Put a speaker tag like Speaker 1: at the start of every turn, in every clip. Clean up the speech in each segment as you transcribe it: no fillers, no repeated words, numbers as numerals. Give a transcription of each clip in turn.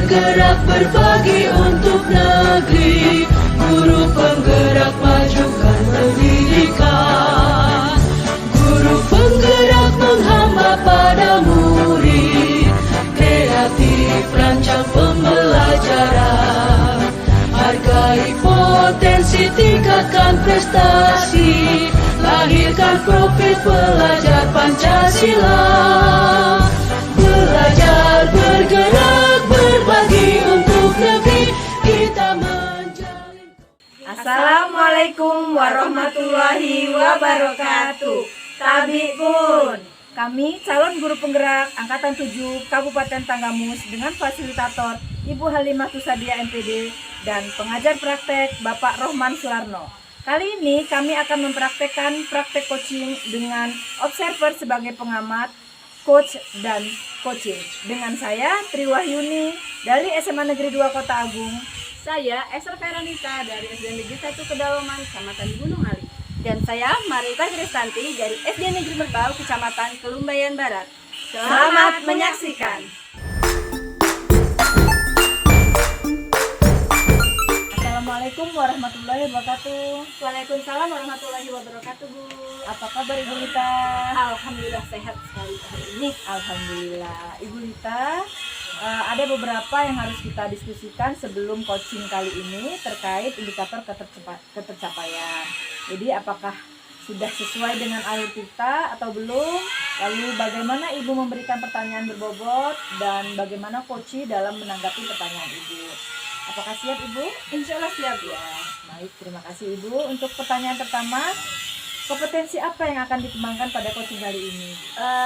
Speaker 1: bergerak berbagi untuk negeri, guru penggerak majukan pendidikan, guru penggerak menghamba pada murid, kreatif rancang pembelajaran, hargai potensi, tingkatkan prestasi, lahirkan profil pelajar Pancasila. Belajar, bergerak, berbagi untuk negeri, kita menjalin.
Speaker 2: Assalamualaikum warahmatullahi wabarakatuh. Tabipun, kami calon guru penggerak Angkatan 7 Kabupaten Tanggamus dengan fasilitator Ibu Halimah Tusadia MPD dan pengajar praktek Bapak Rohman Sularno. Kali ini kami akan mempraktekkan praktek coaching dengan observer sebagai pengamat, coach dan coaching. Dengan saya Tri Wahyuni dari SMA Negeri 2 Kota Agung.
Speaker 3: Saya Esther Veronica dari SD Negeri 1 Kedalaman, Kecamatan Gunung Ali.
Speaker 2: Dan saya Marita Kristanti dari SD Negeri Merbau, Kecamatan Kelumbayan Barat.
Speaker 3: Selamat menyaksikan.
Speaker 2: Assalamualaikum warahmatullahi wabarakatuh.
Speaker 3: Waalaikumsalam warahmatullahi wabarakatuh, Bu.
Speaker 2: Apa kabar Ibu Lita?
Speaker 3: Alhamdulillah sehat sekali hari ini.
Speaker 2: Alhamdulillah. Ibu Lita, ada beberapa yang harus kita diskusikan sebelum coaching kali ini terkait indikator ketercapaian. Jadi apakah sudah sesuai dengan alur kita atau belum? Lalu bagaimana Ibu memberikan pertanyaan berbobot dan bagaimana coach dalam menanggapi pertanyaan Ibu? Apakah siap Ibu?
Speaker 3: Insya Allah siap ya.
Speaker 2: Baik, terima kasih Ibu. Untuk pertanyaan pertama, kompetensi apa yang akan dikembangkan pada coaching kali ini?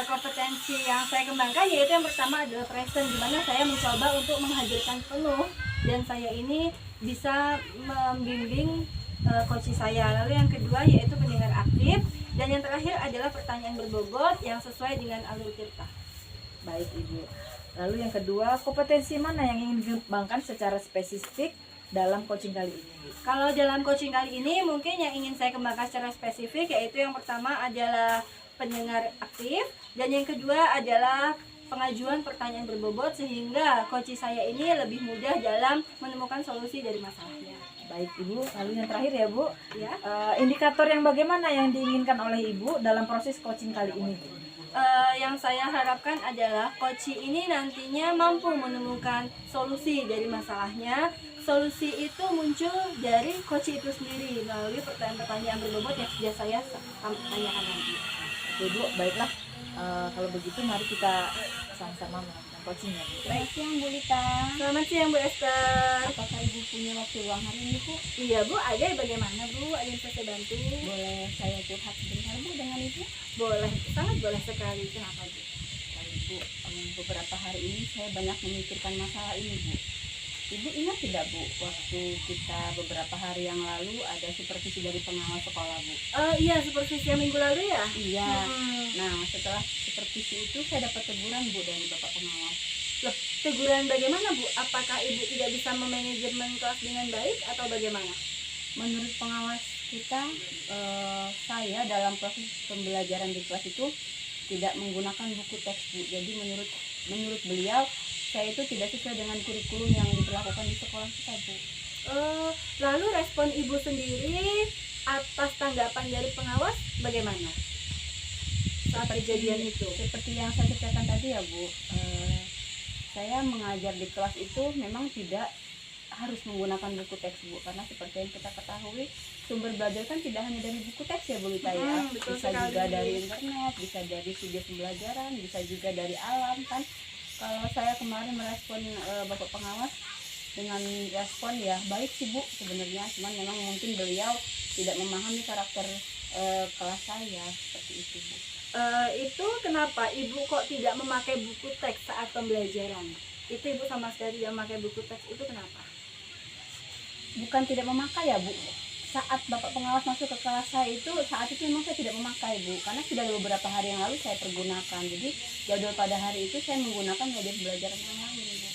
Speaker 3: Kompetensi yang saya kembangkan yaitu yang pertama adalah present, di mana saya mencoba untuk menghadirkan penuh dan saya ini bisa membimbing coach saya. Lalu yang kedua yaitu pendengar aktif, dan yang terakhir adalah pertanyaan berbobot yang sesuai dengan alur kita.
Speaker 2: Baik Ibu. Lalu yang kedua, kompetensi mana yang ingin dikembangkan secara spesifik dalam coaching kali ini?
Speaker 3: Kalau dalam coaching kali ini mungkin yang ingin saya kembangkan secara spesifik yaitu yang pertama adalah pendengar aktif, dan yang kedua adalah pengajuan pertanyaan berbobot sehingga coach saya ini lebih mudah dalam menemukan solusi dari masalahnya.
Speaker 2: Baik Ibu, lalu yang terakhir ya Bu,
Speaker 3: Ya.
Speaker 2: Indikator yang bagaimana yang diinginkan oleh Ibu dalam proses coaching kali ini?
Speaker 3: Yang saya harapkan adalah coach ini nantinya mampu menemukan solusi dari masalahnya. Solusi itu muncul dari coach itu sendiri melalui pertanyaan-pertanyaan berbobot yang sudah saya tanyakan nanti.
Speaker 2: Oke Bu, baiklah. Kalau begitu mari kita sama-sama melakukan coaching ya Bu.
Speaker 3: Selamat siang Bu Lita. Selamat siang Bu Esther.
Speaker 2: Apakah Ibu punya waktu luang hari ini Bu?
Speaker 3: Iya Bu, ada bagaimana Bu? Ada yang bisa saya bantu?
Speaker 2: Boleh saya curhat sebentar Bu dengan Ibu?
Speaker 3: Boleh, sangat boleh sekali. Kenapa Bu?
Speaker 2: Ibu, beberapa hari ini saya banyak memikirkan masalah ini Bu. Ibu ingat tidak Bu, waktu kita beberapa hari yang lalu ada supervisi dari pengawas sekolah Bu?
Speaker 3: Iya, supervisi yang minggu lalu ya?
Speaker 2: Iya. Nah, setelah supervisi itu saya dapat teguran Bu dari Bapak pengawas.
Speaker 3: Loh, teguran bagaimana Bu? Apakah Ibu tidak bisa memanajemen kelas dengan baik atau bagaimana?
Speaker 2: Menurut pengawas kita, saya dalam proses pembelajaran di kelas itu tidak menggunakan buku teks Bu. Jadi menurut beliau, saya itu tidak sesuai dengan kurikulum yang diberlakukan di sekolah kita Bu.
Speaker 3: Lalu respon Ibu sendiri atas tanggapan dari pengawas bagaimana saat kejadian itu?
Speaker 2: Seperti yang saya ceritakan tadi ya Bu, saya mengajar di kelas itu memang tidak harus menggunakan buku teks Bu, karena seperti yang kita ketahui sumber belajar kan tidak hanya dari buku teks ya Bu Lita ya, bisa juga dari internet, bisa dari video pembelajaran, bisa juga dari alam kan. Kalau saya kemarin merespon Bapak pengawas dengan respon ya baik sih Bu sebenarnya, cuman memang mungkin beliau tidak memahami karakter kelas saya seperti itu Bu.
Speaker 3: Itu kenapa Ibu kok tidak memakai buku teks saat pembelajaran? Itu Ibu sama sekali tidak memakai buku teks, itu kenapa?
Speaker 2: Bukan tidak memakai ya Bu, saat Bapak pengawas masuk ke kelas saya itu, saat itu memang saya tidak memakai Bu, karena sudah beberapa hari yang lalu saya pergunakan. Jadi jadwal pada hari itu saya menggunakan media pembelajaran yang lain Bu.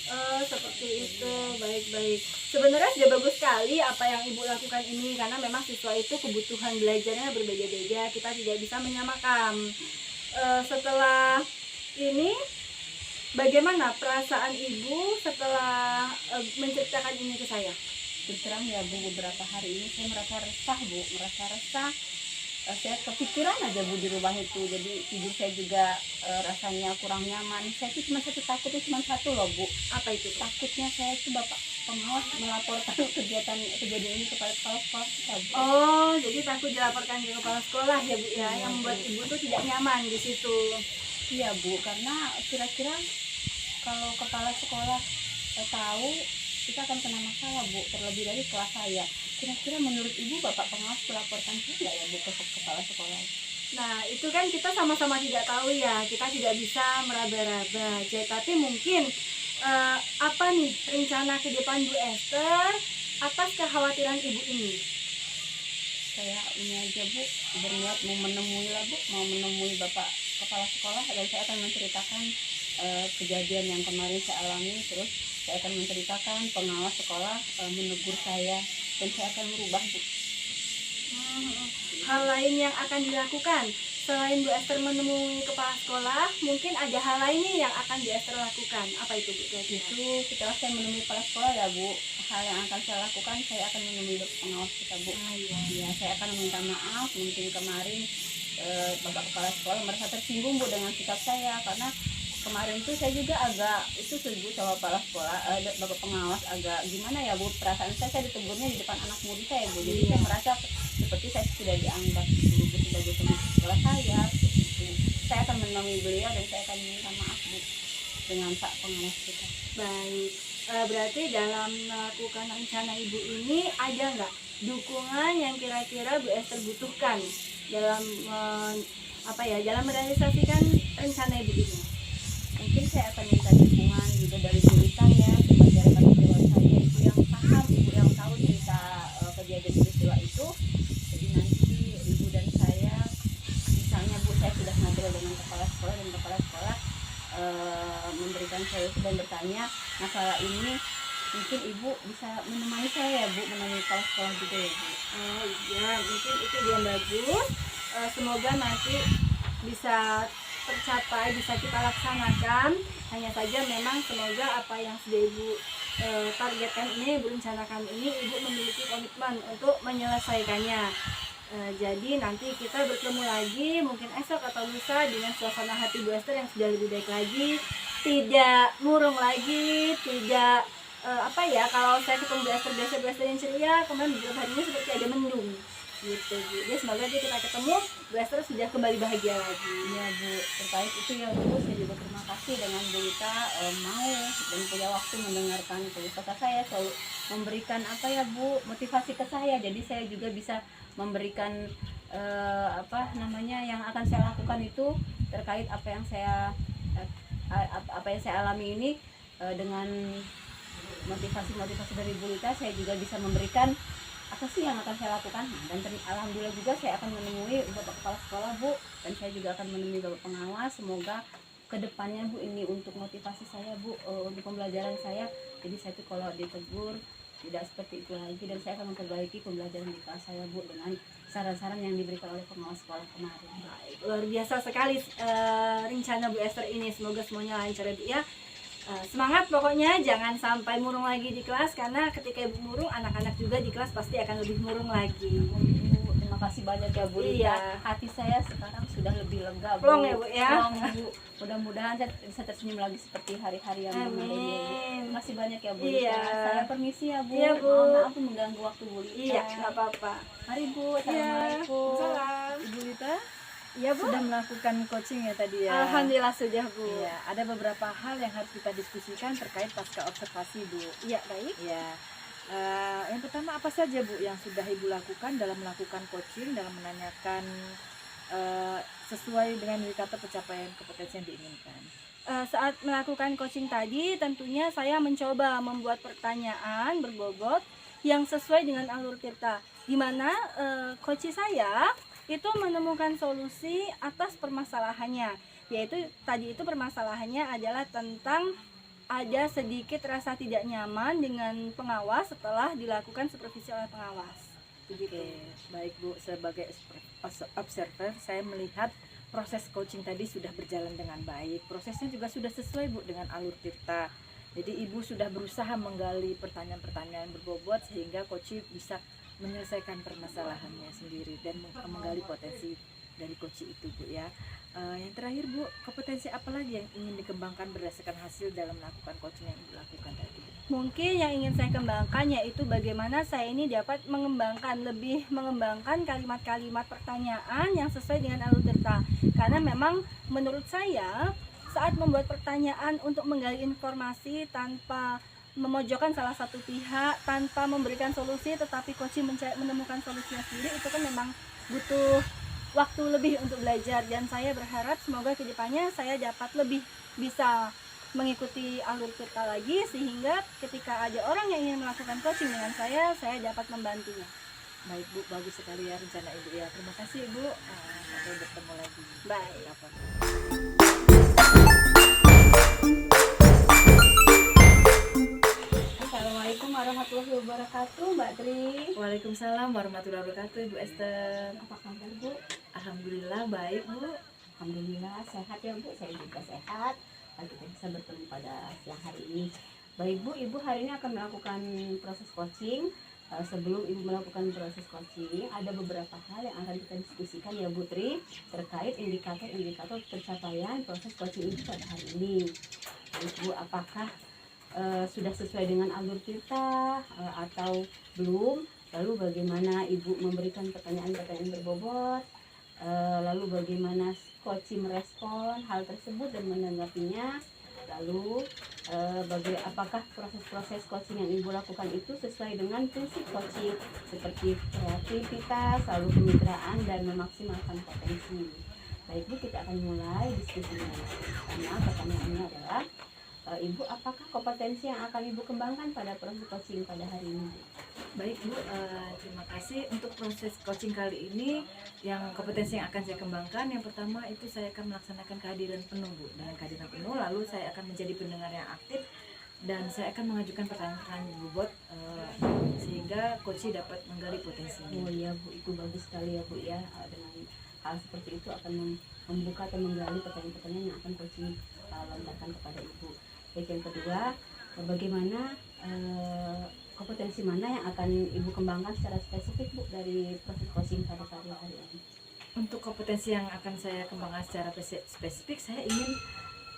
Speaker 3: Seperti itu, baik-baik. Sebenarnya sudah bagus sekali apa yang Ibu lakukan ini, karena memang siswa itu kebutuhan belajarnya berbeda-beda, kita tidak bisa menyamakan. Setelah ini bagaimana perasaan ibu setelah menceritakan ini ke saya?
Speaker 2: Terus terang ya Bu, beberapa hari ini saya merasa resah Bu, merasa resah. Saya kepikiran aja Bu di rumah itu, jadi tidur saya juga rasanya kurang nyaman. Saya tuh cuma takutnya cuma satu loh Bu.
Speaker 3: Apa itu?
Speaker 2: Takutnya saya tuh Bapak pengawas melaporkan kejadian ini kepada kepala sekolah kita Bu.
Speaker 3: Oh, jadi takut dilaporkan ke kepala sekolah ya Bu ya, yang membuat ibu tuh tidak nyaman di situ.
Speaker 2: Iya Bu, karena kira-kira kalau kepala sekolah tahu, kita akan kena masalah Bu, terlebih dari kelas saya. Kira-kira menurut Ibu Bapak pengawas melaporkan saya ya Bu ke kepala sekolah?
Speaker 3: Nah, itu kan kita sama-sama tidak tahu ya, kita tidak bisa meraba-raba. Jadi, tapi mungkin apa nih rencana ke depan Bu Esther atas kekhawatiran ibu ini?
Speaker 2: Saya ini aja Bu, berniat mau menemui lah Bu, mau menemui Bapak kepala sekolah, dan saya akan menceritakan kejadian yang kemarin saya alami. Terus saya akan menceritakan pengawas sekolah menegur saya, dan saya akan merubah Bu.
Speaker 3: Hal lain yang akan dilakukan selain Bu Esther menemui kepala sekolah, mungkin ada hal lain nih yang akan Bu Esther lakukan. Apa itu Bu?
Speaker 2: Itu setelah saya menemui kepala sekolah ya Bu, hal yang akan saya lakukan, saya akan menemui pengawas kita Bu. Ya, saya akan meminta maaf, mungkin kemarin Bapak kepala sekolah merasa tersinggung Bu dengan sikap saya, karena kemarin tuh saya juga agak itu setuju sama kepala sekolah, Bapak pengawas agak gimana ya Bu, perasaan saya ditegurnya di depan anak murid saya Bu, jadi saya merasa seperti saya tidak dianggap Bu sebagai teman sekolah saya. Saya akan menemui beliau dan saya akan minta maaf Bu dengan Pak pengawas kita.
Speaker 3: Baik, berarti dalam melakukan rencana ibu ini ada nggak dukungan yang kira-kira Bu Esther butuhkan dalam dalam merealisasikan rencana ibu ini?
Speaker 2: Mungkin saya akan minta dukungan juga dari guru saya, sebagai rekan sejawat saya itu yang paham, ibu yang tahu cerita kejadian peristiwa itu. Jadi nanti ibu dan saya, misalnya Bu, saya sudah ngobrol dengan kepala sekolah, dan kepala sekolah memberikan solusi dan bertanya masalah ini, mungkin ibu bisa menemani saya ya Bu, menemani kepala sekolah juga ya Bu.
Speaker 3: Oh iya, mungkin itu dia bagus. Semoga nanti bisa tercapai, bisa kita laksanakan. Hanya saja memang semoga apa yang sudah ibu targetkan ini, ibu rencanakan ini, ibu memiliki komitmen untuk menyelesaikannya. Jadi nanti kita bertemu lagi mungkin esok atau lusa dengan suasana hati Bu Esther yang sudah lebih baik lagi, tidak murung lagi, tidak kalau saya ketemu Bu Esther biasa-biasa yang ceria, kemudian beberapa hari ini seperti ada mendung gitu Bu. Jadi semoga aja kita ketemu Bu Esther sudah kembali bahagia lagi.
Speaker 2: Ya Bu, terkait itu ya Bu, saya juga terima kasih dengan Bu Rita mau dan punya waktu mendengarkan keluh kesah saya, selalu memberikan Bu, motivasi ke saya. Jadi saya juga bisa memberikan yang akan saya lakukan itu terkait apa yang saya alami ini, dengan motivasi dari Bu Rita saya juga bisa memberikan apa sih yang akan saya lakukan. Dan alhamdulillah juga saya akan menemui Bapak kepala sekolah Bu, dan saya juga akan menemui Bapak pengawas. Semoga kedepannya Bu ini untuk motivasi saya Bu, untuk pembelajaran saya. Jadi saya tuh kalau ditegur tidak seperti itu lagi, dan saya akan memperbaiki pembelajaran di kelas saya Bu dengan saran-saran yang diberikan oleh pengawas sekolah kemarin.
Speaker 3: Baik, luar biasa sekali rencana Bu Esther ini. Semoga semuanya lancar ya Bu ya. Semangat pokoknya, jangan sampai murung lagi di kelas, karena ketika ibu murung, anak-anak juga di kelas pasti akan lebih murung lagi.
Speaker 2: Terima kasih banyak ya Bu Rita.
Speaker 3: Iya.
Speaker 2: Hati saya sekarang sudah lebih lega Bu.
Speaker 3: Plong ya Bu ya.
Speaker 2: Plong, Bu. Mudah-mudahan saya bisa tersenyum lagi seperti hari-hari yang kemarin ya Bu. Terima kasih banyak ya Bu Rita.
Speaker 3: Iya.
Speaker 2: Saya permisi ya Bu.
Speaker 3: Iya, Bu.
Speaker 2: Mohon maaf mengganggu waktu Bu Rita.
Speaker 3: Iya, nggak apa-apa.
Speaker 2: Mari Bu. Assalamualaikum.
Speaker 3: Salam.
Speaker 4: Ibu Rita
Speaker 3: Iya Bu.
Speaker 4: sudah melakukan coaching ya tadi ya.
Speaker 3: Alhamdulillah sudah Bu.
Speaker 4: Iya, ada beberapa hal yang harus kita diskusikan terkait pasca observasi Bu.
Speaker 3: Iya baik.
Speaker 4: Iya. Yang pertama apa saja Bu yang sudah Ibu lakukan dalam melakukan coaching, dalam menanyakan sesuai dengan indikator pencapaian kompetensi yang diinginkan?
Speaker 3: Saat melakukan coaching tadi, tentunya saya mencoba membuat pertanyaan berbobot yang sesuai dengan alur kita, di mana coach saya itu menemukan solusi atas permasalahannya, yaitu tadi itu permasalahannya adalah tentang ada sedikit rasa tidak nyaman dengan pengawas setelah dilakukan supervisi oleh pengawas. Begitu.
Speaker 4: Oke, baik Bu, sebagai observer saya melihat proses coaching tadi sudah berjalan dengan baik, prosesnya juga sudah sesuai Bu dengan alur Tirta. Jadi Ibu sudah berusaha menggali pertanyaan-pertanyaan berbobot sehingga coach bisa menyelesaikan permasalahannya sendiri dan menggali potensi dari coach itu Bu ya. Yang terakhir Bu, kompetensi apa lagi yang ingin dikembangkan berdasarkan hasil dalam melakukan coaching yang Ibu lakukan tadi?
Speaker 3: Mungkin yang ingin saya kembangkan yaitu bagaimana saya ini dapat lebih mengembangkan kalimat-kalimat pertanyaan yang sesuai dengan alur Tirta. Karena memang menurut saya saat membuat pertanyaan untuk menggali informasi tanpa memojokkan salah satu pihak, tanpa memberikan solusi tetapi coach menemukan solusinya sendiri, itu kan memang butuh waktu lebih untuk belajar. Dan saya berharap semoga kedepannya saya dapat lebih bisa mengikuti alur Tirta lagi, sehingga ketika ada orang yang ingin melakukan coaching dengan saya dapat membantunya.
Speaker 4: Baik Bu, bagus sekali ya rencana Ibu ya. Terima kasih Ibu. Sampai bertemu lagi.
Speaker 3: Baik.
Speaker 4: Kapan.
Speaker 3: Assalamualaikum warahmatullahi wabarakatuh, Mbak Tri.
Speaker 4: Waalaikumsalam warahmatullahi wabarakatuh Ibu Esther.
Speaker 3: Apa kabar Bu?
Speaker 4: Alhamdulillah baik Bu.
Speaker 1: Alhamdulillah sehat ya Bu, saya juga sehat. Kita bisa bertemu pada siang hari ini. Baik Bu, Ibu hari ini akan melakukan proses coaching. Sebelum Ibu melakukan proses coaching, ada beberapa hal yang akan kita diskusikan ya Bu Tri, terkait indikator-indikator pencapaian proses coaching Ibu pada hari ini. Ibu, apakah sudah sesuai dengan alur Tirta atau belum? Lalu bagaimana Ibu memberikan pertanyaan-pertanyaan berbobot? Lalu bagaimana coaching merespon hal tersebut dan menanggapinya? Lalu apakah proses-proses coaching yang Ibu lakukan itu sesuai dengan prinsip coaching seperti kreativitas, lalu kemitraan, dan memaksimalkan potensi. Baik Bu, kita akan mulai diskusinya. Pertama, pertanyaannya adalah Ibu, apakah kompetensi yang akan Ibu kembangkan pada proses coaching pada hari ini?
Speaker 4: Baik Bu, terima kasih untuk proses coaching kali ini. Yang kompetensi yang akan saya kembangkan, yang pertama itu saya akan melaksanakan kehadiran penuh Bu. Dengan kehadiran penuh, lalu saya akan menjadi pendengar yang aktif dan saya akan mengajukan pertanyaan-pertanyaan berbobot sehingga coach dapat menggali potensinya.
Speaker 1: Oh iya Bu, itu bagus sekali ya Bu ya. Dengan hal seperti itu akan membuka atau menggali pertanyaan-pertanyaan yang akan coach lontarkan kepada Ibu. Baik, yang kedua, bagaimana kompetensi mana yang akan Ibu kembangkan secara spesifik Bu dari proses coaching pada hari ini?
Speaker 4: Untuk kompetensi yang akan saya kembangkan secara spesifik, saya ingin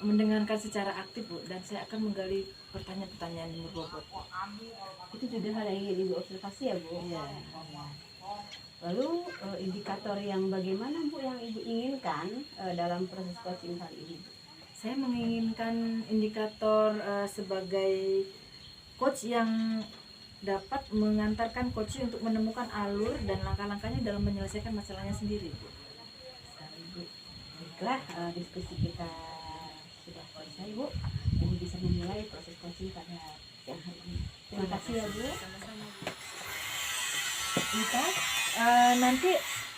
Speaker 4: mendengarkan secara aktif Bu, dan saya akan menggali pertanyaan-pertanyaan yang berbobot.
Speaker 1: Itu juga hal yang ingin Ibu observasi ya Bu?
Speaker 4: Iya.
Speaker 1: Lalu indikator yang bagaimana Bu yang Ibu inginkan dalam proses coaching kali ini?
Speaker 4: Saya menginginkan indikator sebagai coach yang dapat mengantarkan coach untuk menemukan alur dan langkah-langkahnya dalam menyelesaikan masalahnya sendiri Bu.
Speaker 1: Sekali Bu. Baiklah, diskusi kita sudah selesai Bu. Ibu bisa memulai proses coaching pada siang hari ini. Terima kasih ya Bu.
Speaker 4: Sama-sama Bu. Rita, nanti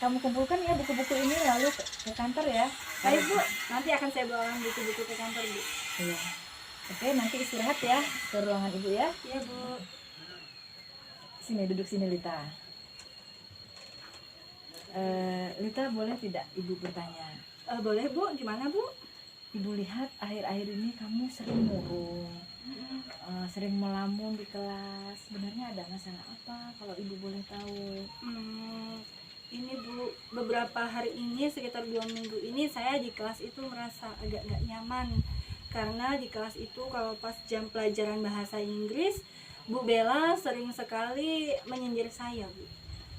Speaker 4: kamu kumpulkan ya buku-buku ini lalu ke kantor ya.
Speaker 3: Baik Bu, nanti akan saya bawa buku-buku ke kantor Bu.
Speaker 4: Iya. Oke, nanti istirahat ya ke ruangan Ibu ya.
Speaker 3: Iya Bu.
Speaker 4: Sini, duduk sini Lita. Lita, boleh tidak Ibu bertanya?
Speaker 3: Boleh Bu, gimana Bu?
Speaker 4: Ibu lihat akhir-akhir ini kamu sering murung, sering melamun di kelas. Sebenarnya ada masalah apa kalau Ibu boleh tahu?
Speaker 3: Ini Bu, beberapa hari ini sekitar 2 minggu ini saya di kelas itu merasa agak gak nyaman. Karena di kelas itu kalau pas jam pelajaran bahasa Inggris, Bu Bella sering sekali menyindir saya Bu.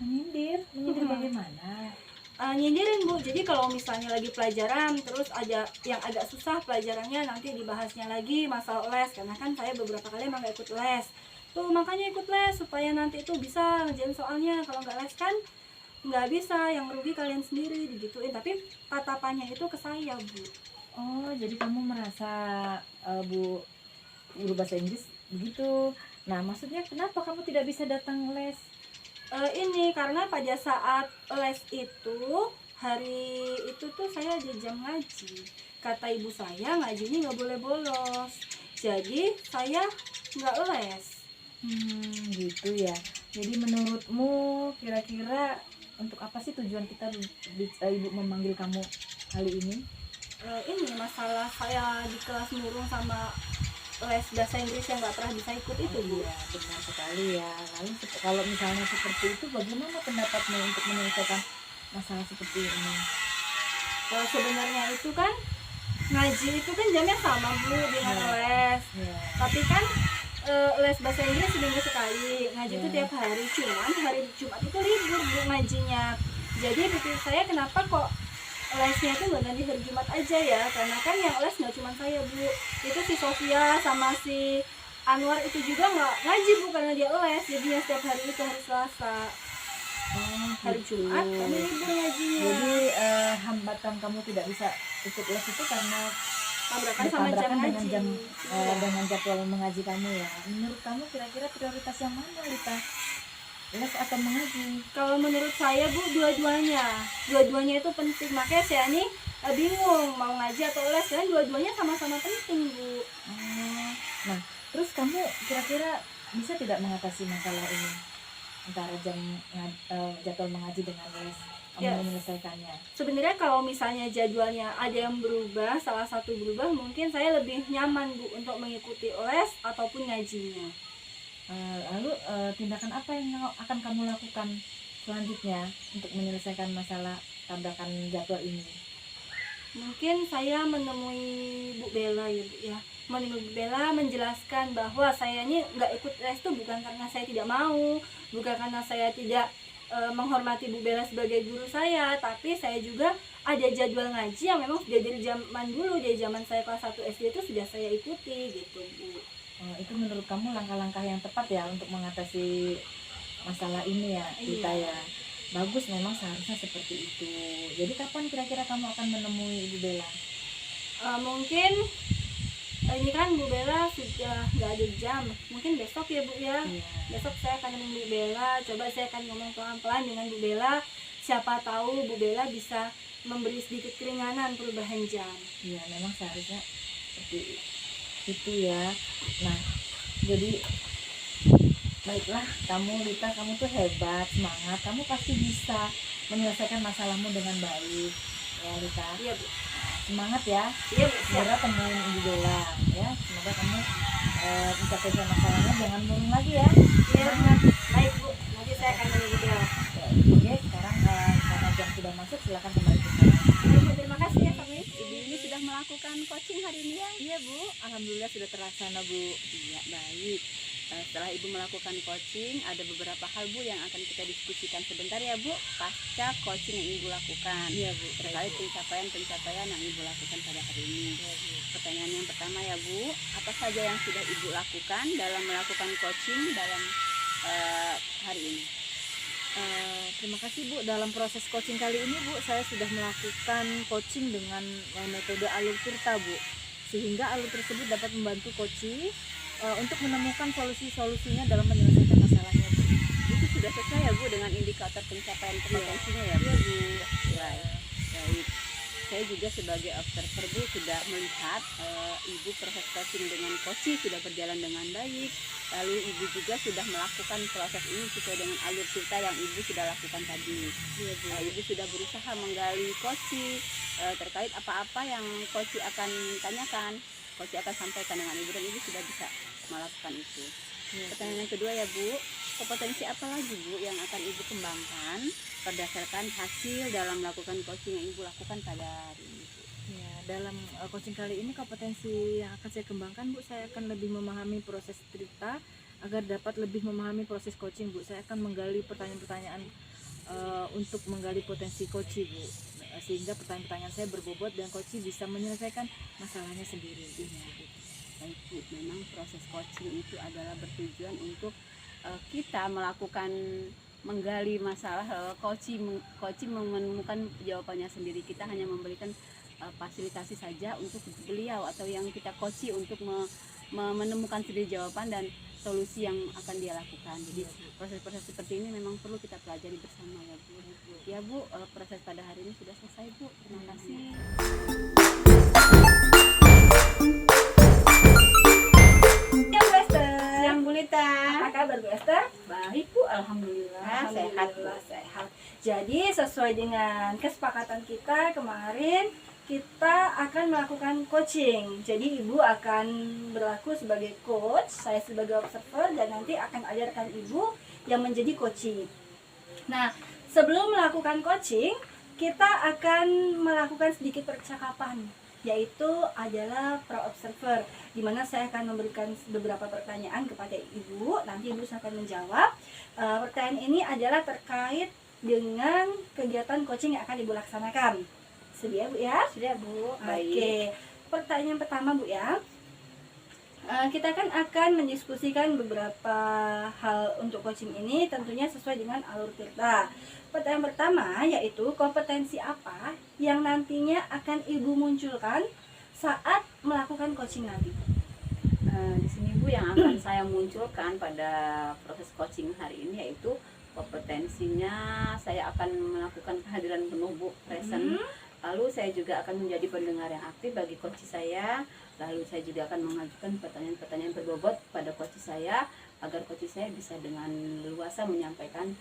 Speaker 4: Menyindir bagaimana?
Speaker 3: Nyindirin Bu, jadi kalau misalnya lagi pelajaran terus ada yang agak susah pelajarannya, nanti dibahasnya lagi masalah les. Karena kan saya beberapa kali emang gak ikut les. Tuh makanya ikut les supaya nanti itu bisa ngerjain soalnya. Kalau gak les kan nggak bisa, yang rugi kalian sendiri digituin. Tapi tatapannya itu ke saya Bu.
Speaker 4: Oh, jadi kamu merasa Bu guru bahasa Inggris begitu. Nah, maksudnya kenapa kamu tidak bisa datang les?
Speaker 3: Ini karena pada saat les itu hari itu tuh saya di jam ngaji. Kata ibu saya ngajinya nggak boleh bolos. Jadi saya nggak les.
Speaker 4: Gitu ya. Jadi menurutmu kira-kira untuk apa sih tujuan kita Ibu memanggil kamu kali ini?
Speaker 3: Ini masalah saya di kelas murung sama les bahasa Inggris yang nggak pernah bisa ikut itu, Bu.
Speaker 4: Iya, benar sekali ya. Lalu kalau misalnya seperti itu, bagaimana pendapatmu untuk menyelesaikan masalah seperti ini?
Speaker 3: Sebenarnya itu kan ngaji itu kan jamnya sama, Bu, dengan les.
Speaker 4: Ya.
Speaker 3: Tapi kan les bahasa Inggris seminggu sekali, ngaji itu tiap hari. Cuman hari Jumat itu libur, Bu, ngajinya. Jadi pikir saya kenapa kok lesnya itu nggak ganti hari Jumat aja ya, karena kan yang les nggak cuma saya, Bu, itu si Sofia sama si Anwar itu juga nggak ngaji, Bu, karena dia les. Jadinya setiap hari itu hari Selasa, hari Jumat kami libur ngajinya.
Speaker 4: Jadi hambatan kamu tidak bisa ikut les itu karena
Speaker 3: Tabrakan sama jam
Speaker 4: bertabrakan dengan
Speaker 3: ngaji.
Speaker 4: jam
Speaker 3: Iya.
Speaker 4: dengan jadwal mengaji kamu ya. Menurut kamu kira-kira prioritas yang mana, Lita? Les atau mengaji?
Speaker 3: Kalau menurut saya, Bu, dua-duanya itu penting. Makanya saya nih bingung mau ngaji atau les, dan dua-duanya sama-sama penting, Bu.
Speaker 4: Nah, terus kamu kira-kira bisa tidak mengatasi masalah ini antara jadwal mengaji dengan les? Kamu
Speaker 3: Ya.
Speaker 4: menyelesaikannya?
Speaker 3: Sebenarnya kalau misalnya jadwalnya ada yang berubah, salah satu berubah, mungkin saya lebih nyaman, Bu, untuk mengikuti les ataupun ngajinya.
Speaker 4: Lalu tindakan apa yang akan kamu lakukan selanjutnya untuk menyelesaikan masalah tabrakan jadwal ini?
Speaker 3: Mungkin saya menemui Bu Bella ya, Bu, ya. Menemui Bu Bella menjelaskan bahwa saya ini nggak ikut les itu bukan karena saya tidak mau, bukan karena saya tidak menghormati Bu Bella sebagai guru saya, tapi saya juga ada jadwal ngaji yang memang sudah dari zaman dulu, dari zaman saya kelas 1 SD itu sudah saya ikuti gitu, Bu.
Speaker 4: Itu menurut kamu langkah-langkah yang tepat ya untuk mengatasi masalah ini ya, Lita
Speaker 3: Iya.
Speaker 4: ya. Bagus, memang seharusnya seperti itu. Jadi kapan kira-kira kamu akan menemui Ibu Bella?
Speaker 3: Mungkin ini kan Bu Bella sudah nggak ada jam, mungkin besok ya, Bu, ya.
Speaker 4: Iya.
Speaker 3: Besok saya akan menemui Bu Bella, coba saya akan ngomong pelan-pelan dengan Bu Bella, siapa tahu Bu Bella bisa memberi sedikit keringanan perubahan jam.
Speaker 4: Iya, memang seharusnya seperti itu ya. Nah, jadi baiklah, kamu Lita, kamu tuh hebat, semangat, kamu pasti bisa menyelesaikan masalahmu dengan baik ya, Lita.
Speaker 3: Iya, Bu.
Speaker 4: Semangat ya,
Speaker 3: Iya, Bu. Siap.
Speaker 4: segera temuin Ibu Bella ya. Semoga kamu mencapai masalahnya, jangan murung lagi ya.
Speaker 3: Iya, Bu. Baik, Bu. Nanti saya akan menemui Bu Bella.
Speaker 4: Oke, sekarang karena jam sudah masuk, silakan kembali ke sana.
Speaker 3: Baik, Bu. Terima kasih ya, kami.
Speaker 2: Ibu ini sudah melakukan coaching hari ini ya?
Speaker 4: Iya Bu, alhamdulillah sudah terlaksana Bu.
Speaker 2: Iya, baik. Setelah Ibu melakukan coaching, ada beberapa hal Bu yang akan kita diskusikan sebentar ya Bu, pasca coaching yang Ibu lakukan.
Speaker 4: Iya Bu,
Speaker 2: Terkait pencapaian-pencapaian yang Ibu lakukan pada hari ini. Pertanyaan yang pertama ya Bu, apa saja yang sudah Ibu lakukan dalam melakukan coaching dalam hari ini?
Speaker 4: Terima kasih Bu. Dalam proses coaching kali ini Bu, saya sudah melakukan coaching dengan metode alur tirta Bu, sehingga alur tersebut dapat membantu coaching untuk menemukan solusi-solusinya dalam menyelesaikan masalahnya Bu.
Speaker 2: Itu sudah sesuai ya Bu dengan indikator pencapaian kompetensinya ya Bu?
Speaker 4: Iya Bu.
Speaker 2: Baik. Saya juga sebagai observer Bu sudah melihat Ibu proses coaching dengan coaching sudah berjalan dengan baik. Lalu Ibu juga sudah melakukan proses ini sesuai dengan alur cerita yang Ibu sudah lakukan tadi.
Speaker 4: Iya Bu.
Speaker 2: Ibu sudah berusaha menggali coaching terkait apa-apa yang coaching akan tanyakan. Coaching akan sampaikan dengan Ibu dan Ibu sudah bisa melakukan itu. Pertanyaan yang kedua ya Bu, kompetensi apa lagi Bu yang akan Ibu kembangkan berdasarkan hasil dalam melakukan coaching yang Ibu lakukan pada hari ini Bu?
Speaker 4: Ya, dalam coaching kali ini kompetensi yang akan saya kembangkan Bu, saya akan lebih memahami proses cerita agar dapat lebih memahami proses coaching Bu. Saya akan menggali pertanyaan-pertanyaan untuk menggali potensi coaching Bu, sehingga pertanyaan-pertanyaan saya berbobot dan coaching bisa menyelesaikan masalahnya sendiri.
Speaker 2: Baik Bu, memang proses coaching itu adalah bertujuan untuk kita melakukan menggali masalah, coaching menemukan jawabannya sendiri. Kita hanya memberikan fasilitasi saja untuk beliau atau yang kita coaching untuk menemukan sendiri jawaban dan solusi yang akan dia lakukan. Jadi proses-proses seperti ini memang perlu kita pelajari bersama ya Bu. Ya Bu, proses pada hari ini sudah selesai Bu. Terima kasih.
Speaker 3: Siang, Bu Esther.
Speaker 1: Siang Bu Lita.
Speaker 3: Apa kabar Bu Esther?
Speaker 1: Baik Bu, alhamdulillah. Sehat Bu.
Speaker 3: Alhamdulillah sehat. Jadi sesuai sesuai dengan kesepakatan kita kemarin, kita akan melakukan coaching. Jadi ibu akan berlaku sebagai coach, saya sebagai observer, dan nanti akan ajarkan ibu yang menjadi coaching. Nah, sebelum melakukan coaching, kita akan melakukan sedikit percakapan, yaitu adalah pro-observer, di mana saya akan memberikan beberapa pertanyaan kepada ibu, nanti ibu akan menjawab. Pertanyaan ini adalah terkait dengan kegiatan coaching yang akan ibu laksanakan. Sedia Bu ya?
Speaker 1: Sudah Bu,
Speaker 3: Oke, pertanyaan pertama Bu ya. Kita kan akan mendiskusikan beberapa hal untuk coaching ini, tentunya sesuai dengan alur tirta. Pertanyaan pertama yaitu kompetensi apa yang nantinya akan ibu munculkan saat melakukan coaching nanti?
Speaker 1: Di sini Bu, yang akan saya munculkan pada proses coaching hari ini yaitu kompetensinya saya akan melakukan kehadiran penuh Bu, present. Lalu saya juga akan menjadi pendengar yang aktif bagi coach saya. Lalu saya juga akan mengajukan pertanyaan-pertanyaan berbobot pada coach saya agar coach saya bisa dengan leluasa menyampaikan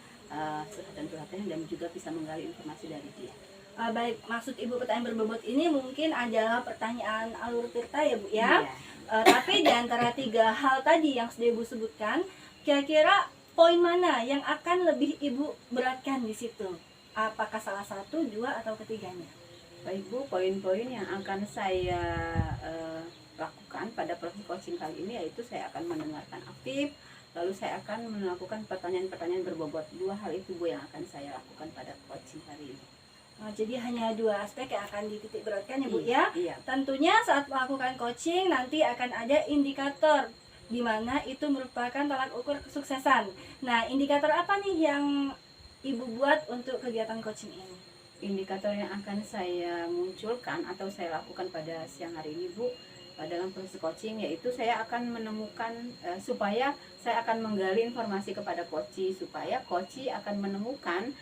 Speaker 1: curhatan-curhatannya dan juga bisa menggali informasi dari dia.
Speaker 3: Baik, maksud ibu pertanyaan berbobot ini mungkin adalah pertanyaan alur tirta ya Bu ya. Tapi di antara 3 hal tadi yang sudah ibu sebutkan, kira-kira poin mana yang akan lebih ibu beratkan di situ? Apakah salah satu, 2, atau ketiganya?
Speaker 1: Baik Bu, poin-poin yang akan saya lakukan pada proses coaching kali ini yaitu saya akan mendengarkan aktif, lalu saya akan melakukan pertanyaan-pertanyaan berbobot. 2 hal itu Bu yang akan saya lakukan pada coaching hari ini.
Speaker 3: Jadi hanya 2 aspek yang akan dititik beratkan ya Bu ya.
Speaker 1: Iya.
Speaker 3: Tentunya saat melakukan coaching nanti akan ada indikator di mana itu merupakan tolak ukur kesuksesan. Nah, indikator apa nih yang ibu buat untuk kegiatan coaching ini?
Speaker 1: Indikator yang akan saya munculkan atau saya lakukan pada siang hari ini Bu, dalam proses coaching yaitu saya akan menemukan supaya saya akan menggali informasi kepada coach, supaya coach akan menemukan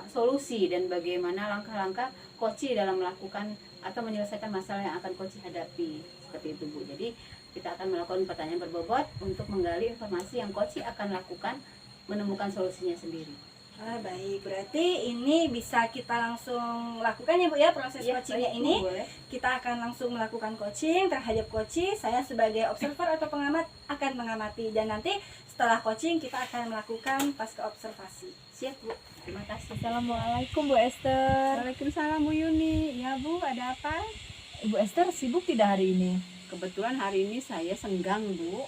Speaker 1: solusi dan bagaimana langkah-langkah coach dalam melakukan atau menyelesaikan masalah yang akan coach hadapi, seperti itu Bu. Jadi kita akan melakukan pertanyaan berbobot untuk menggali informasi yang coach akan lakukan, menemukan solusinya sendiri.
Speaker 3: Baik, berarti ini bisa kita langsung lakukan ya Bu ya, proses coachingnya ini.
Speaker 1: Boleh.
Speaker 3: Kita akan langsung melakukan coaching terhadap coach. Saya sebagai observer atau pengamat akan mengamati, dan nanti setelah coaching kita akan melakukan pasca observasi.
Speaker 1: Siap Bu, terima kasih.
Speaker 2: Assalamualaikum Bu Esther.
Speaker 1: Waalaikumsalam Bu Yuni. Ya Bu, ada apa?
Speaker 2: Ibu Esther sibuk tidak hari ini?
Speaker 1: Kebetulan hari ini saya senggang Bu.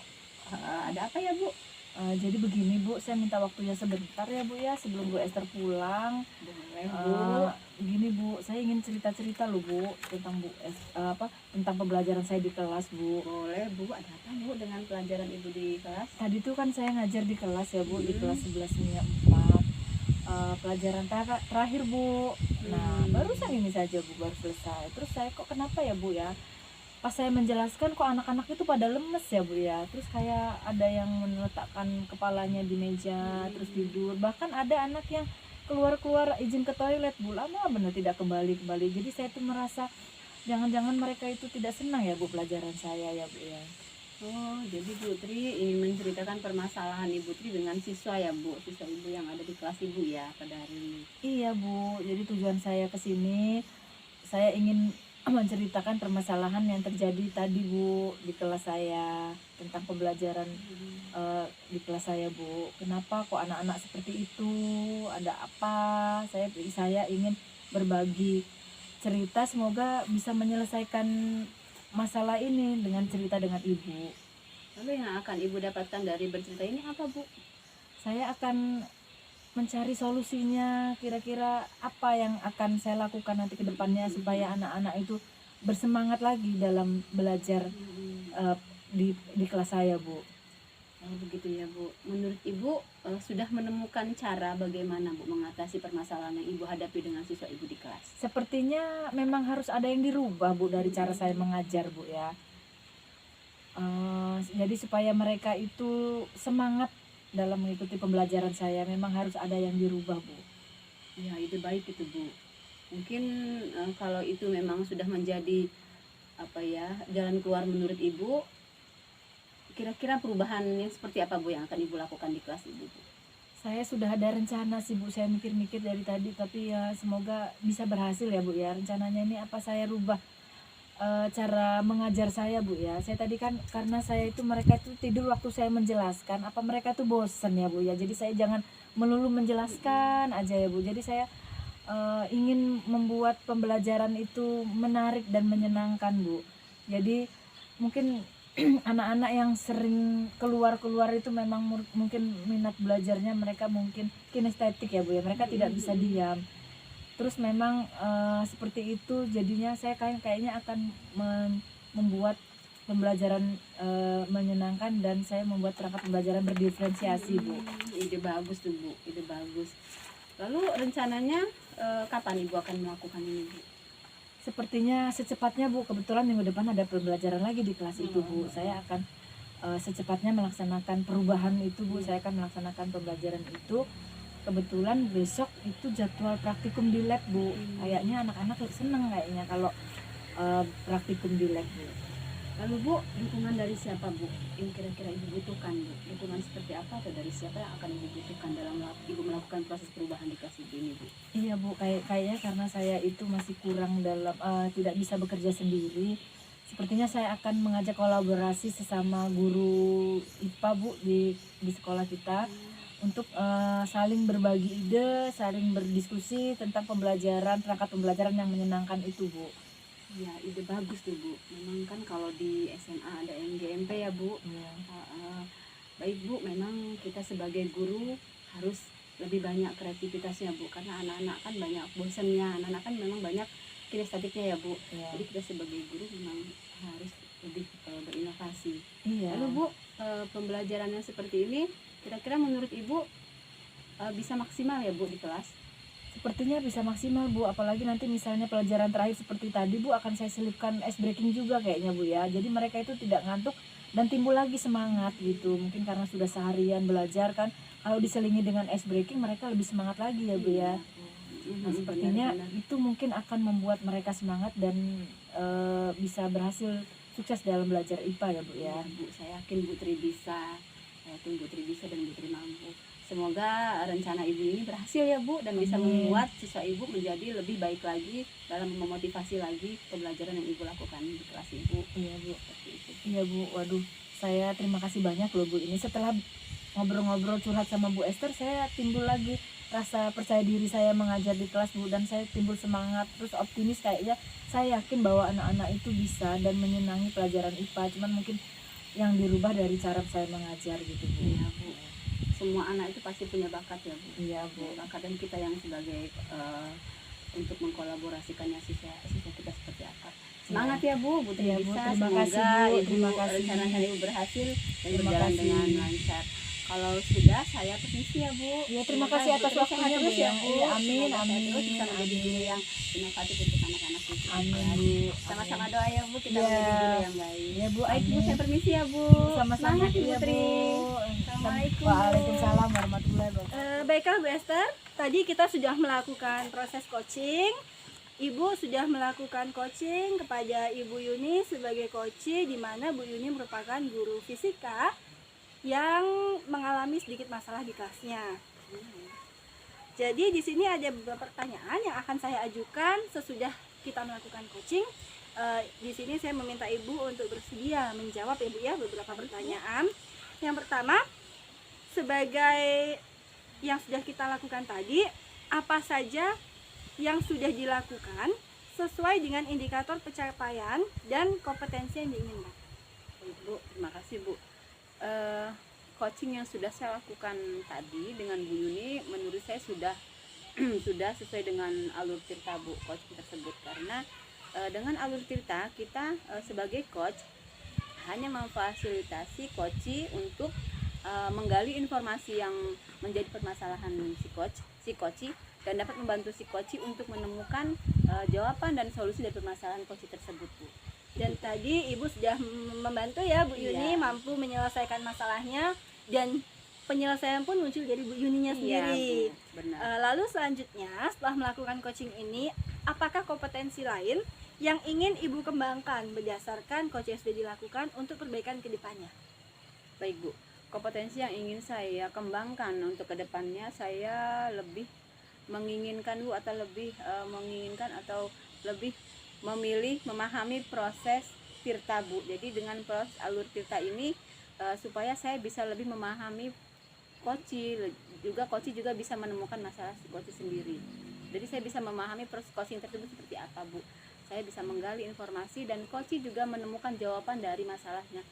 Speaker 1: Ada apa ya Bu?
Speaker 2: Jadi begini Bu, saya minta waktunya sebentar ya Bu ya, sebelum Bu Esther pulang.
Speaker 1: Boleh Bu.
Speaker 2: Begini Bu, saya ingin cerita-cerita loh Bu tentang tentang pembelajaran saya di kelas Bu.
Speaker 1: Boleh Bu, ada apa Bu dengan pelajaran Ibu di kelas?
Speaker 2: Tadi tuh kan saya ngajar di kelas ya Bu, di kelas 11 Mia 4. Pelajaran terakhir Bu. Nah, barusan ini saja Bu, baru selesai. Terus saya kok kenapa ya Bu ya? Pas saya menjelaskan kok anak-anak itu pada lemes ya Bu ya. Terus kayak ada yang meletakkan kepalanya di meja terus tidur. Bahkan ada anak yang keluar-keluar izin ke toilet Bu, lama benar tidak kembali. Jadi saya tuh merasa jangan-jangan mereka itu tidak senang ya Bu pelajaran saya ya Bu ya.
Speaker 1: Oh, jadi Bu Tri ingin menceritakan permasalahan Ibu Tri dengan siswa ya Bu, siswa Ibu yang ada di kelas Ibu ya pada hari ini.
Speaker 2: Iya Bu, jadi tujuan saya ke sini saya ingin menceritakan permasalahan yang terjadi tadi Bu di kelas saya, tentang pembelajaran di kelas saya Bu. Kenapa kok anak-anak seperti itu? Ada apa? Saya ingin berbagi cerita, semoga bisa menyelesaikan masalah ini dengan cerita dengan Ibu.
Speaker 1: Lalu yang akan Ibu dapatkan dari bercerita ini apa Bu?
Speaker 2: Saya akan mencari solusinya, kira-kira apa yang akan saya lakukan nanti ke depannya supaya anak-anak itu bersemangat lagi dalam belajar di kelas saya Bu.
Speaker 1: Oh, begitu ya Bu. Menurut Ibu sudah menemukan cara bagaimana Bu mengatasi permasalahan yang Ibu hadapi dengan siswa Ibu di kelas?
Speaker 2: Sepertinya memang harus ada yang dirubah Bu dari cara saya mengajar Bu ya. Jadi supaya mereka itu semangat dalam mengikuti pembelajaran saya, memang harus ada yang dirubah Bu.
Speaker 1: Ya, ide baik itu Bu. Mungkin kalau itu memang sudah menjadi jalan keluar menurut Ibu, kira-kira perubahan yang seperti apa Bu yang akan Ibu lakukan di kelas Ibu Bu?
Speaker 4: Saya sudah ada rencana sih Bu, saya mikir-mikir dari tadi, tapi ya semoga bisa berhasil ya Bu ya. Rencananya ini apa saya rubah cara mengajar saya Bu ya. Saya tadi kan karena saya itu mereka itu tidur waktu saya menjelaskan, apa mereka tuh bosen ya Bu ya. Jadi saya jangan melulu menjelaskan aja ya Bu. Jadi saya ingin membuat pembelajaran itu menarik dan menyenangkan Bu. Jadi mungkin anak-anak yang sering keluar-keluar itu memang mungkin minat belajarnya mereka mungkin kinestetik ya Bu ya, mereka tidak bisa diam. Terus memang seperti itu jadinya saya kayaknya akan membuat pembelajaran menyenangkan, dan saya membuat perangkat pembelajaran berdiferensiasi Bu.
Speaker 1: Ide bagus tuh Bu, ide bagus. Lalu rencananya kapan Ibu akan melakukan ini Bu?
Speaker 4: Sepertinya secepatnya Bu, kebetulan minggu depan ada pembelajaran lagi di kelas itu Bu. Saya akan secepatnya melaksanakan perubahan itu Bu. Saya akan melaksanakan pembelajaran itu. Kebetulan besok itu jadwal praktikum di lab Bu. Kayaknya anak-anak seneng kayaknya kalau praktikum di lab Bu.
Speaker 1: Lalu Bu, lingkungan dari siapa Bu yang kira-kira Ibu butuhkan Bu? Lingkungan seperti apa atau dari siapa yang akan Ibu butuhkan dalam Ibu melakukan proses perubahan di kelas Ibu ini Bu?
Speaker 4: Iya Bu, kayaknya karena saya itu masih kurang dalam tidak bisa bekerja sendiri. Sepertinya saya akan mengajak kolaborasi sesama guru IPA Bu di sekolah kita untuk saling berbagi ide, saling berdiskusi tentang pembelajaran, perangkat pembelajaran yang menyenangkan itu Bu.
Speaker 1: Ya, ide bagus tuh Bu. Memang kan kalau di SMA ada NGMP ya Bu.
Speaker 4: Ya.
Speaker 1: Baik Bu, memang kita sebagai guru harus lebih banyak kreativitasnya Bu, karena anak-anak kan banyak bosannya, anak-anak kan memang banyak kinestetiknya ya Bu.
Speaker 4: Ya.
Speaker 1: Jadi kita sebagai guru memang harus lebih berinovasi.
Speaker 4: Iya.
Speaker 1: Lalu Bu, pembelajaran yang seperti ini kira-kira menurut Ibu bisa maksimal ya Bu di kelas?
Speaker 4: Sepertinya bisa maksimal Bu, apalagi nanti misalnya pelajaran terakhir seperti tadi Bu, akan saya selipkan ice breaking juga kayaknya Bu ya. Jadi mereka itu tidak ngantuk dan timbul lagi semangat gitu. Mungkin karena sudah seharian belajar kan, kalau diselingi dengan ice breaking mereka lebih semangat lagi ya Bu ya. Nah, sepertinya itu mungkin akan membuat mereka semangat dan bisa berhasil sukses dalam belajar IPA ya Bu ya.
Speaker 1: Bu, saya yakin Bu Tri bisa. Saya yakin Bu Tri bisa dan Bu Tri mampu. Semoga rencana Ibu ini berhasil ya Bu, dan bisa membuat siswa Ibu menjadi lebih baik lagi dalam memotivasi lagi pembelajaran yang Ibu lakukan di kelas Ibu.
Speaker 4: Iya Bu.
Speaker 1: Seperti itu.
Speaker 4: Iya Bu, waduh, saya terima kasih banyak loh Bu. Ini setelah ngobrol-ngobrol curhat sama Bu Esther, saya timbul lagi rasa percaya diri saya mengajar di kelas Bu, dan saya timbul semangat terus optimis, kayaknya saya yakin bahwa anak-anak itu bisa dan menyenangi pelajaran IPA. Cuman mungkin yang dirubah dari cara saya mengajar gitu Bu.
Speaker 1: Iya Bu. Semua anak itu pasti punya bakat ya Bu.
Speaker 4: Iya Bu.
Speaker 1: Bakat, dan kita yang sebagai untuk mengkolaborasikannya siswa kita seperti apa. Semangat ya Bu, Bu Tri
Speaker 4: Iya, Bu.
Speaker 1: bisa.
Speaker 4: Terima
Speaker 1: Semoga
Speaker 4: kasih, Bu.
Speaker 1: Ibu
Speaker 4: Terima kasih.
Speaker 1: rencana Ibu berhasil dan
Speaker 4: Terima
Speaker 1: berjalan
Speaker 4: kasih.
Speaker 1: dengan lancar. Kalau sudah, saya permisi ya Bu.
Speaker 4: Ya, terima
Speaker 1: Semoga
Speaker 4: kasih
Speaker 1: Bu
Speaker 4: atas
Speaker 1: Tri
Speaker 4: waktunya,
Speaker 1: sehat
Speaker 4: Bu,
Speaker 1: terus
Speaker 4: ya.
Speaker 1: Bu.
Speaker 4: Iya, amin,
Speaker 1: Semoga
Speaker 4: amin,
Speaker 1: terus bisa menjadi
Speaker 4: amin.
Speaker 1: guru yang inovatif untuk anak-anak itu.
Speaker 4: Amin Bu.
Speaker 1: Sama-sama doa ya Bu, kita
Speaker 4: Iya.
Speaker 1: menjadi guru yang baik.
Speaker 4: Ya Bu,
Speaker 1: Baik Bu,
Speaker 4: amin.
Speaker 1: saya permisi ya Bu.
Speaker 4: Sama-sama
Speaker 1: Semangat Ibu
Speaker 4: ya Bu.
Speaker 1: Tri. Assalamualaikum, Bu.
Speaker 4: Waalaikumsalam warahmatullahi wabarakatuh.
Speaker 3: Baiklah Bu Esther, tadi kita sudah melakukan proses coaching. Ibu sudah melakukan coaching kepada Ibu Yuni sebagai coach, di mana Bu Yuni merupakan guru fisika yang mengalami sedikit masalah di kelasnya. Jadi di sini ada beberapa pertanyaan yang akan saya ajukan sesudah kita melakukan coaching. Di sini saya meminta Ibu untuk bersedia menjawab ya Bu ya beberapa pertanyaan. Yang pertama, sebagai yang sudah kita lakukan tadi, apa saja yang sudah dilakukan sesuai dengan indikator pencapaian dan kompetensi yang diinginkan?
Speaker 1: Baik, Bu, terima kasih Bu. Coaching yang sudah saya lakukan tadi dengan Bu Yuni menurut saya sudah sudah sesuai dengan alur tirta Bu, coaching tersebut, karena dengan alur tirta kita sebagai coach hanya memfasilitasi coach untuk menggali informasi yang menjadi permasalahan si coach dan dapat membantu si coach untuk menemukan jawaban dan solusi dari permasalahan coach tersebut Bu.
Speaker 3: Dan tadi Ibu sudah membantu ya Bu Yuni
Speaker 1: Iya.
Speaker 3: mampu menyelesaikan masalahnya, dan penyelesaian pun muncul dari Bu Yuninya sendiri.
Speaker 1: Iya, Bu, benar.
Speaker 3: Lalu selanjutnya setelah melakukan coaching ini, apakah kompetensi lain yang ingin Ibu kembangkan berdasarkan coaching yang sudah dilakukan untuk perbaikan ke depannya?
Speaker 1: Baik Bu,
Speaker 2: kompetensi yang ingin saya kembangkan untuk kedepannya, saya lebih menginginkan Bu, atau lebih menginginkan atau lebih memilih memahami proses tirta Bu. Jadi dengan proses alur tirta ini supaya saya bisa lebih memahami koci, juga koci juga bisa menemukan masalah si koci sendiri. Jadi saya bisa memahami proses coaching tersebut seperti apa Bu. Saya bisa menggali informasi dan koci juga menemukan jawaban dari masalahnya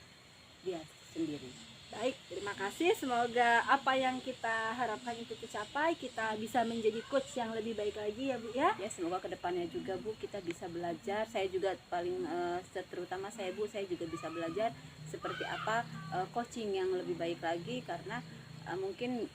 Speaker 2: dia sendiri.
Speaker 3: Baik, terima kasih. Semoga apa yang kita harapkan itu tercapai, kita bisa menjadi coach yang lebih baik lagi ya Bu ya.
Speaker 2: Ya, semoga kedepannya juga Bu kita bisa belajar. Saya juga paling terutama saya Bu, saya juga bisa belajar seperti apa coaching yang lebih baik lagi, karena mungkin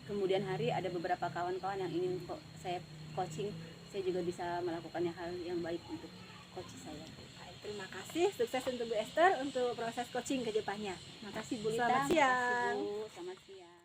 Speaker 2: kemudian hari ada beberapa kawan-kawan yang ingin saya coaching, saya juga bisa melakukannya hal yang baik untuk coach saya.
Speaker 3: Baik, terima kasih. Sukses untuk Bu Esther untuk proses coaching ke depannya.
Speaker 2: Terima kasih Bu Lita.
Speaker 3: Selamat siang.
Speaker 2: Terima kasih, Bu. Selamat siang.